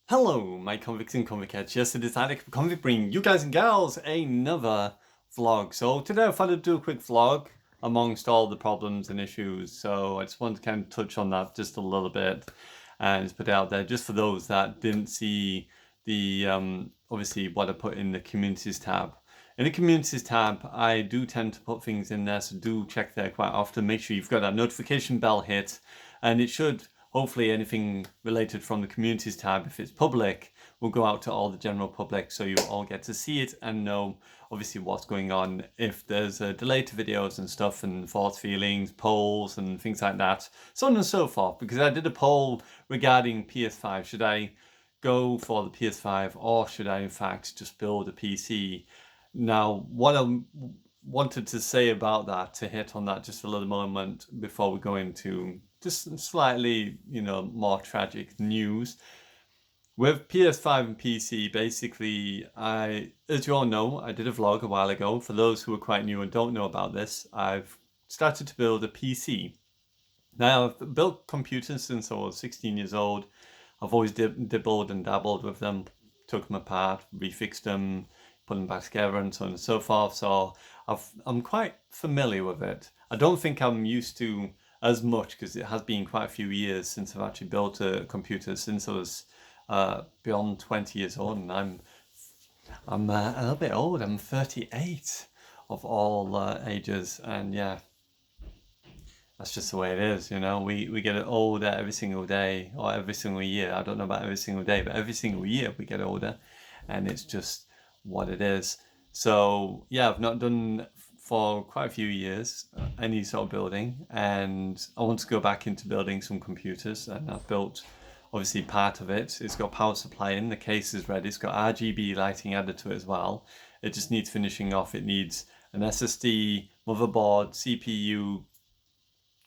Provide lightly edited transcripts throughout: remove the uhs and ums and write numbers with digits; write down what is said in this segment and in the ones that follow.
Hello, my convicts and convicettes. Yes, I decided to convict bring you guys and gals another vlog. So today I thought I'd do a quick vlog amongst all the problems and issues. So I just wanted to kind of touch on that just a little bit and just put it out there just for those that didn't see the obviously what I put in the communities tab. In the communities tab, I do tend to put things in there, so do check there quite often. Make sure you've got that notification bell hit, and it should hopefully anything related from the communities tab, if it's public, will go out to all the general public, so you all get to see it and know obviously what's going on. If there's a delay to videos and stuff, and thoughts, feelings, polls and things like that, so on and so forth. Because I did a poll regarding PS5, should I go for the PS5 or should I in fact just build a PC? Now, what I wanted to say about that, to hit on that just a little moment before we go into just slightly, more tragic news. With PS5 and PC, basically, as you all know, I did a vlog a while ago. For those who are quite new and don't know about this, I've started to build a PC. Now, I've built computers since I was 16 years old. I've always dibbled and dabbled with them, took them apart, refixed them, put them back together and so on and so forth. So I'm quite familiar with it. I don't think I'm used to as much because it has been quite a few years since I've actually built a computer, since I was beyond 20 years old, and I'm a little bit old. I'm 38 of all ages, and yeah, that's just the way it is, we get older every single day or every single year. I don't know about every single day, but every single year we get older, and it's just what it is. So yeah, I've not done for quite a few years any sort of building, and I want to go back into building some computers, and I've built obviously part of it. It's got power supply in, the case is ready, it's got RGB lighting added to it as well. It just needs finishing off. It needs an SSD, motherboard, CPU,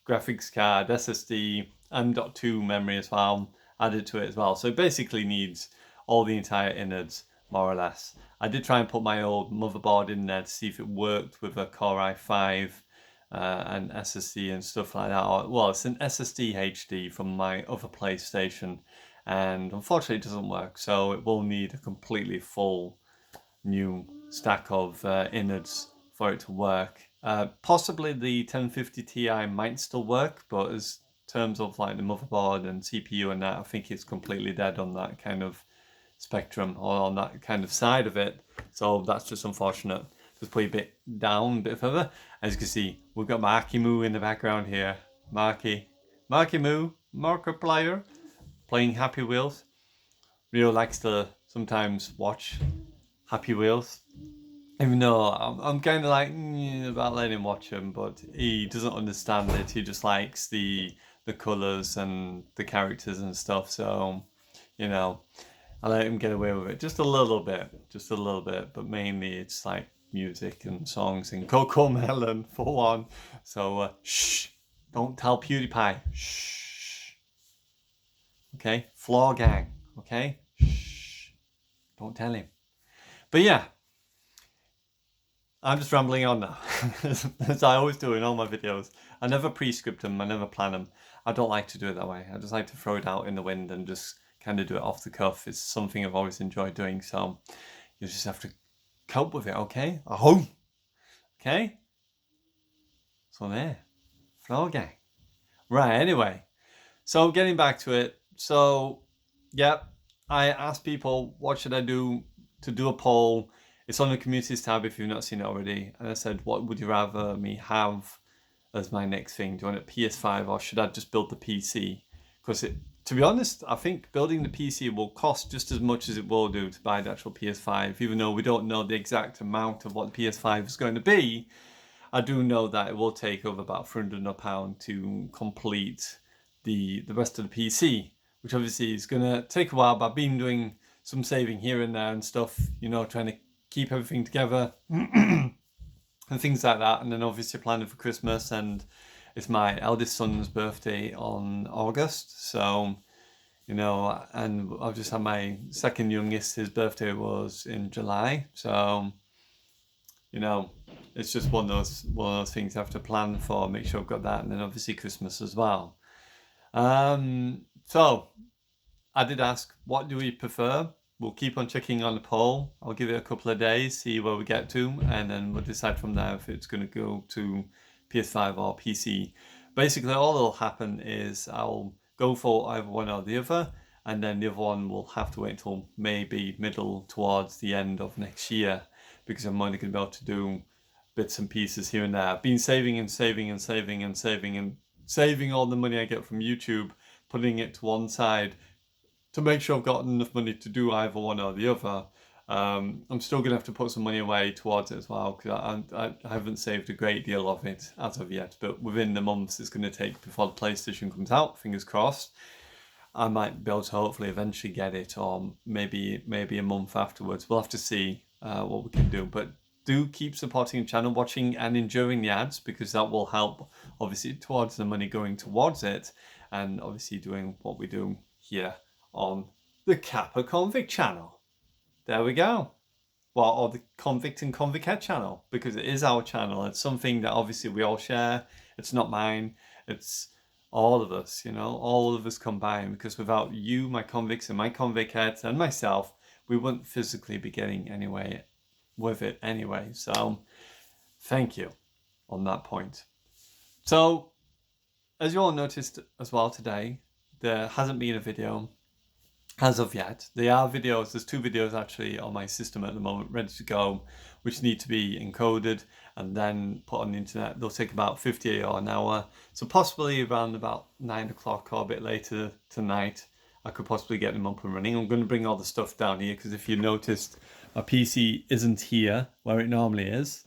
graphics card, SSD, M.2 memory as well added to it as well. So it basically needs all the entire innards, more or less. I did try and put my old motherboard in there to see if it worked with a Core i5 and SSD and stuff like that. Well, it's an SSD HD from my other PlayStation, and unfortunately it doesn't work. So it will need a completely full new stack of innards for it to work. Possibly the 1050 Ti might still work, but as terms of like the motherboard and CPU and that, I think it's completely dead on that kind of spectrum or on that kind of side of it. So that's just unfortunate. Just play a bit down, a bit further. As you can see, we've got Marky Moo in the background here. Marky Moo, Markiplier, playing Happy Wheels. Rio likes to sometimes watch Happy Wheels, even though I'm kind of like about letting him watch them, but he doesn't understand it. He just likes the colours and the characters and stuff. So, I let him get away with it just a little bit, but mainly it's like music and songs and Coco Melon for one. So shh, don't tell PewDiePie. Shh. Okay, Floor Gang. Okay, shh, don't tell him. But yeah, I'm just rambling on now, as I always do in all my videos. I never pre-script them, I never plan them. I don't like to do it that way. I just like to throw it out in the wind and just kind of do it off the cuff. It's something I've always enjoyed doing, so you just have to cope with it, okay? Oh, okay? So there, Floor Gang. Right, anyway, so getting back to it. So, yeah, I asked people, what should I do to do a poll? It's on the communities tab if you've not seen it already. And I said, what would you rather me have as my next thing? Do you want a PS5 or should I just build the PC? Because to be honest, I think building the PC will cost just as much as it will do to buy the actual PS5. Even though we don't know the exact amount of what the PS5 is going to be, I do know that it will take over about £300 to complete the rest of the PC, which obviously is going to take a while, but I've been doing some saving here and there and stuff, trying to keep everything together and things like that. And then obviously planning for Christmas, and it's my eldest son's birthday on August. So, and I've just had my second youngest, his birthday was in July. So, it's just one of those things I have to plan for, make sure I've got that, and then obviously Christmas as well. So I did ask, what do we prefer? We'll keep on checking on the poll. I'll give it a couple of days, see where we get to, and then we'll decide from there if it's going to go to PS5 or PC. Basically, all that'll happen is I'll go for either one or the other, and then the other one will have to wait until maybe middle towards the end of next year, because I'm only going to be able to do bits and pieces here and there. I've been saving and saving and saving and saving and saving all the money I get from YouTube, putting it to one side to make sure I've got enough money to do either one or the other. I'm still going to have to put some money away towards it as well, because I haven't saved a great deal of it as of yet, but within the months it's going to take before the PlayStation comes out, fingers crossed, I might be able to hopefully eventually get it, or maybe a month afterwards. We'll have to see what we can do, but do keep supporting the channel, watching and enjoying the ads, because that will help obviously towards the money going towards it, and obviously doing what we do here on the Kappa Convict channel. There we go. Well, or the Convict and Convicette channel, because it is our channel. It's something that obviously we all share. It's not mine. It's all of us, you know, all of us combined, because without you, my convicts and my convicettes and myself, we wouldn't physically be getting anywhere with it anyway. So thank you on that point. So as you all noticed as well today, there hasn't been a video as of yet. There are videos, there's 2 videos actually on my system at the moment ready to go, which need to be encoded and then put on the internet. They'll take about 50 or an hour, so possibly around about 9 o'clock or a bit later tonight I could possibly get them up and running. I'm going to bring all the stuff down here, because if you noticed, my PC isn't here where it normally is.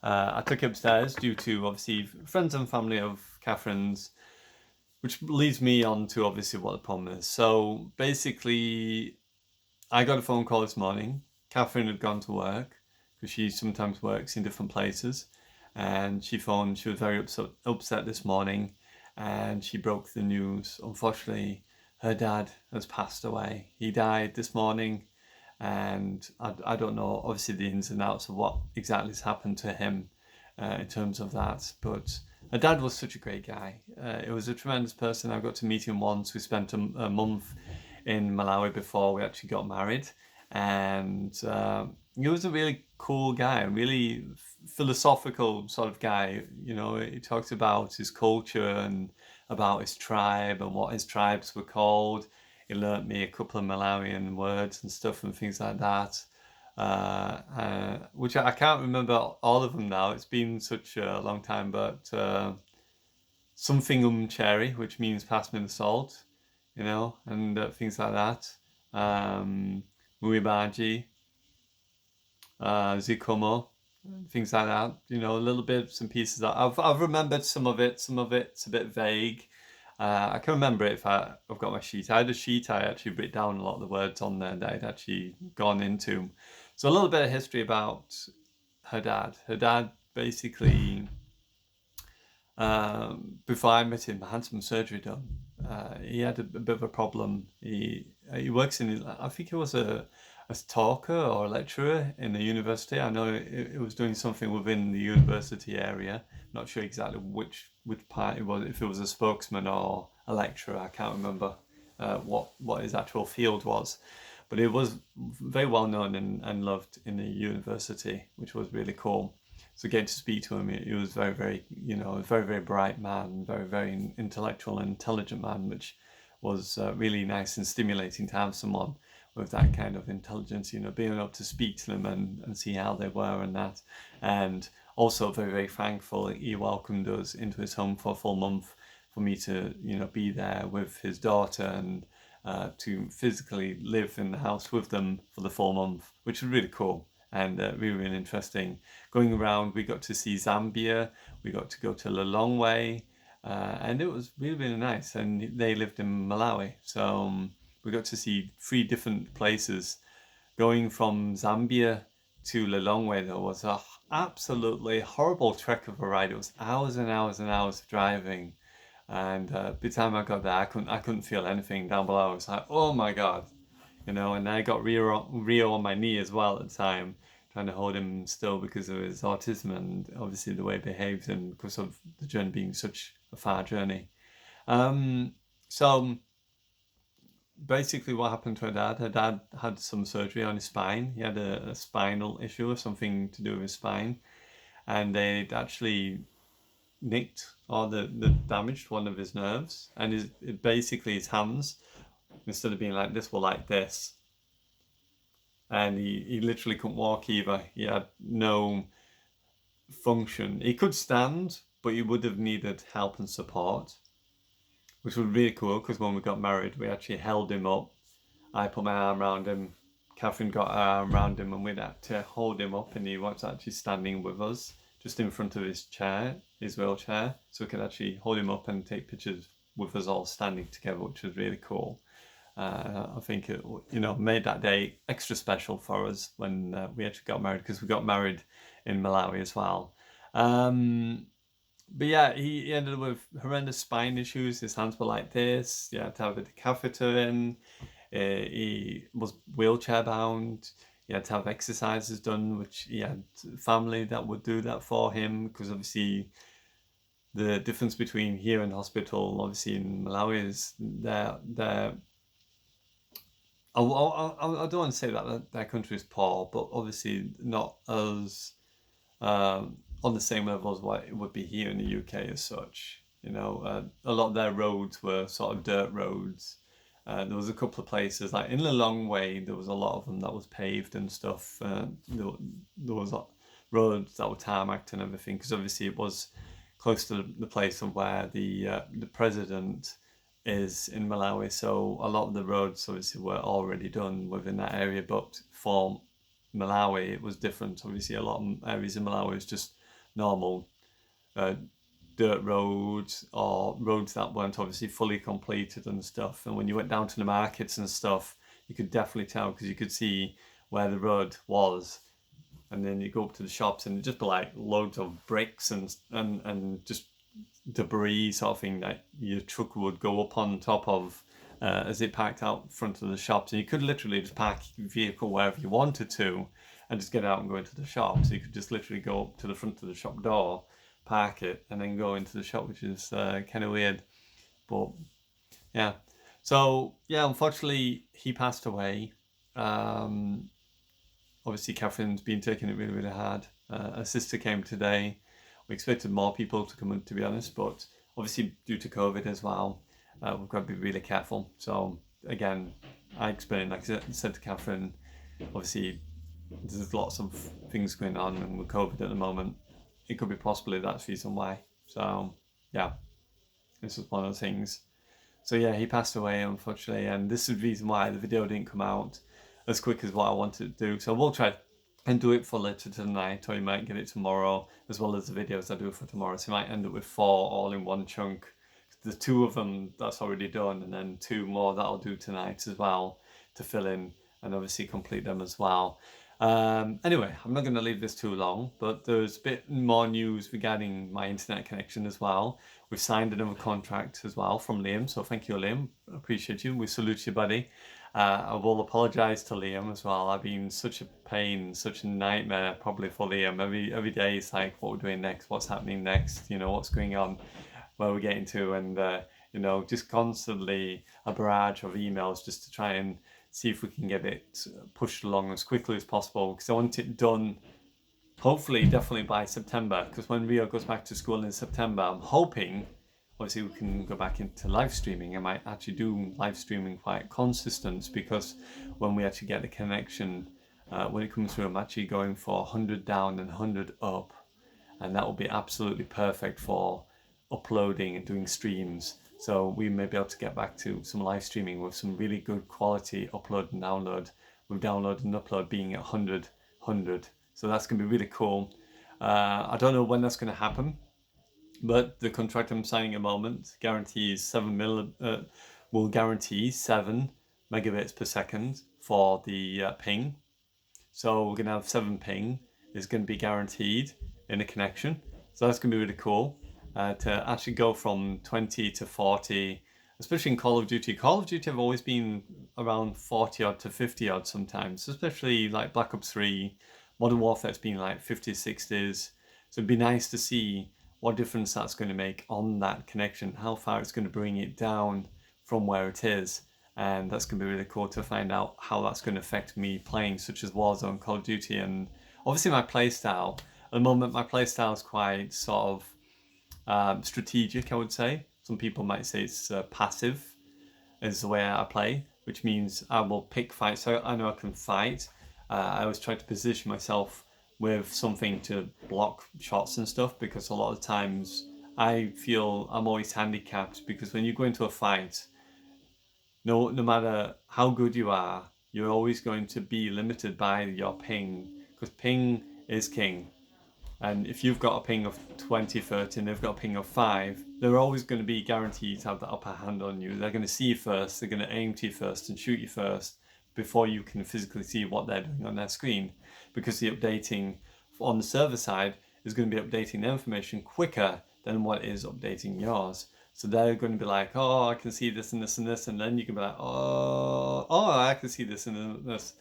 I took it upstairs due to obviously friends and family of Catherine's, which leads me on to obviously what the problem is. So basically, I got a phone call this morning. Catherine had gone to work, because she sometimes works in different places, and she phoned. She was very upset this morning, and she broke the news. Unfortunately, her dad has passed away. He died this morning, and I don't know obviously the ins and outs of what exactly has happened to him in terms of that, but her dad was such a great guy. It was a tremendous person. I got to meet him once. We spent a month in Malawi before we actually got married, and he was a really cool guy, really philosophical sort of guy. You know, he talked about his culture and about his tribe and what his tribes were called. He learnt me a couple of Malawian words and stuff and things like that. Which I can't remember all of them now. It's been such a long time, but something cherry, which means pass me the salt, you know, and things like that. Muibaji, Zikomo, things like that. You know, little bits and pieces that I've remembered some of it. Some of it's a bit vague. I can remember it if I've got my sheet. I had a sheet. I actually wrote down a lot of the words on there that I'd actually gone into. So a little bit of history about her dad. Her dad basically, before I met him, had some surgery done. He had a bit of a problem. He works in, I think he was a talker or a lecturer in a university. I know it was doing something within the university area. Not sure exactly which part it was, if it was a spokesman or a lecturer. I can't remember what his actual field was. But he was very well known and loved in the university, which was really cool. So getting to speak to him, he was very, very, you know, a very, very bright man, very, very intellectual and intelligent man, which was really nice and stimulating to have someone with that kind of intelligence, you know, being able to speak to them and see how they were and that. And also very, very thankful he welcomed us into his home for a full month, for me to, you know, be there with his daughter and to physically live in the house with them for the full month, which was really cool and really, really interesting. Going around, we got to see Zambia, we got to go to Lilongwe, and it was really, really nice. And they lived in Malawi, so we got to see 3 different places. Going from Zambia to Lilongwe, though, was a absolutely horrible trek of a ride. It was hours and hours and hours of driving. And by the time I got there, I couldn't feel anything down below. I was like, oh my God, you know. And I got Rio on my knee as well at the time, trying to hold him still because of his autism and obviously the way he behaves and because of the journey being such a far journey. So basically what happened to her dad had some surgery on his spine. He had a spinal issue or something to do with his spine, and they'd actually nicked or the damaged one of his nerves, and basically his hands, instead of being like this, were like this, and he literally couldn't walk either. He had no function. He could stand, but he would have needed help and support, which was really cool because when we got married, we actually held him up. I put my arm around him. Catherine got her arm around him, and we had to hold him up, and he was actually standing with us just in front of his chair, his wheelchair, so we could actually hold him up and take pictures with us all standing together, which was really cool. I think it, made that day extra special for us when we actually got married, because we got married in Malawi as well. But yeah, he ended up with horrendous spine issues. His hands were like this. He had to have a catheter in. He was wheelchair bound. He had to have exercises done, which he had family that would do that for him, because obviously the difference between here and hospital, obviously in Malawi, is they're I don't want to say that their country is poor, but obviously not as on the same level as what it would be here in the UK as such. A lot of their roads were sort of dirt roads. There was a couple of places, like in the long way, there was a lot of them that was paved and stuff. There was roads that were tarmacked and everything, because obviously it was close to the place of where the president is in Malawi. So a lot of the roads obviously were already done within that area, but for Malawi it was different. Obviously a lot of areas in Malawi was just normal dirt roads, or roads that weren't obviously fully completed and stuff. And when you went down to the markets and stuff, you could definitely tell, because you could see where the road was, and then you go up to the shops and it'd just be like loads of bricks and just debris sort of thing that your truck would go up on top of as it parked out front of the shops. And you could literally just park your vehicle wherever you wanted to and just get out and go into the shop. So you could just literally go up to the front of the shop door, park it, and then go into the shop, which is kind of weird. But yeah. So yeah, unfortunately he passed away. Obviously Catherine's been taking it really, really hard. Her sister came today. We expected more people to come in, to be honest, but obviously due to COVID as well, we've got to be really careful. So again, I explained, like I said to Catherine, obviously there's lots of things going on, and with COVID at the moment, it could be possibly that's the reason why. So yeah, this was one of the things. So yeah, he passed away unfortunately, and this is the reason why the video didn't come out as quick as what I wanted to do. So we'll try and do it for later tonight, or you might get it tomorrow, as well as the videos I do for tomorrow. So you might end up with 4 all in one chunk. The 2 of them that's already done, and then 2 more that I'll do tonight as well to fill in and obviously complete them as well. Anyway, I'm not going to leave this too long, but there's a bit more news regarding my internet connection as well. We've signed another contract as well from Liam, so thank you, Liam. I appreciate you. We salute you, buddy. I will apologise to Liam as well. I've been such a pain, such a nightmare probably for Liam. Every day it's like, what we're doing next, what's happening next, what's going on, where we're getting to, and just constantly a barrage of emails just to try and see if we can get it pushed along as quickly as possible, because I want it done hopefully definitely by September, because when Rio goes back to school in September, I'm hoping obviously we can go back into live streaming. I might actually do live streaming quite consistent, because when we actually get the connection, when it comes through, I'm actually going for 100 down and 100 up, and that will be absolutely perfect for uploading and doing streams. So we may be able to get back to some live streaming with some really good quality upload and download, with download and upload being at 100. So that's going to be really cool. I don't know when that's going to happen, but the contract I'm signing at the moment guarantees will guarantee 7 megabits per second for the ping. So we're going to have 7 ping is going to be guaranteed in a connection. So that's going to be really cool. To actually go from 20 to 40, especially in Call of Duty. Call of Duty have always been around 40 odd to 50 odd sometimes, especially like Black Ops 3. Modern Warfare's been like 50s, 60s. So it'd be nice to see what difference that's going to make on that connection, how far it's going to bring it down from where it is. and that's going to be really cool to find out how that's going to affect me playing, such as Warzone, Call of Duty, and obviously my playstyle. At the moment, my playstyle is quite sort of strategic, I would say. Some people might say it's passive, is the way I play, which means I will pick fights. So I know I can fight. I always try to position myself with something to block shots and stuff, because a lot of times I feel I'm always handicapped, because when you go into a fight, no matter how good you are, you're always going to be limited by your ping, because ping is king. And if you've got a ping of 20, 30, and they've got a ping of 5, they're always going to be guaranteed to have the upper hand on you. They're going to see you first, they're going to aim to you first and shoot you first before you can physically see what they're doing on their screen. Because the updating on the server side is going to be updating their information quicker than what is updating yours. So they're going to be like, oh, I can see this and this and this, and then you can be like, oh, I can see this and this.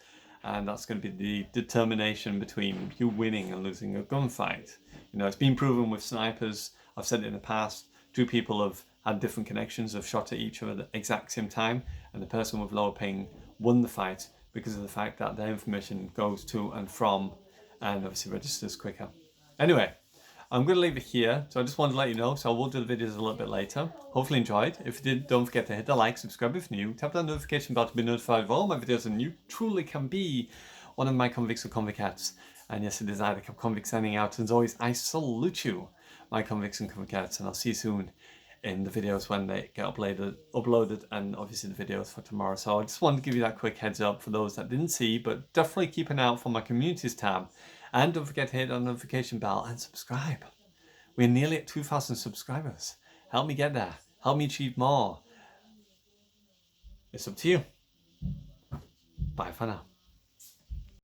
And that's going to be the determination between you winning and losing a gunfight. You know, it's been proven with snipers. I've said it in the past. Two people have had different connections, have shot at each other at the exact same time, and the person with lower ping won the fight because of the fact that their information goes to and from and obviously registers quicker. Anyway, I'm going to leave it here. So I just wanted to let you know. So I will do the videos a little bit later. Hopefully enjoyed. If you did, don't forget to hit the like, subscribe if new, tap that notification bell to be notified of all my videos, and you truly can be one of my convicts or convicats. And yes, it is I, the Convict, signing out. And as always, I salute you, my convicts and convicats, and I'll see you soon in the videos when they get uploaded, and obviously the videos for tomorrow. So I just wanted to give you that quick heads up for those that didn't see, but definitely keep an eye out for my communities tab. And don't forget to hit that notification bell and subscribe. We're nearly at 2,000 subscribers. Help me get there. Help me achieve more. It's up to you. Bye for now.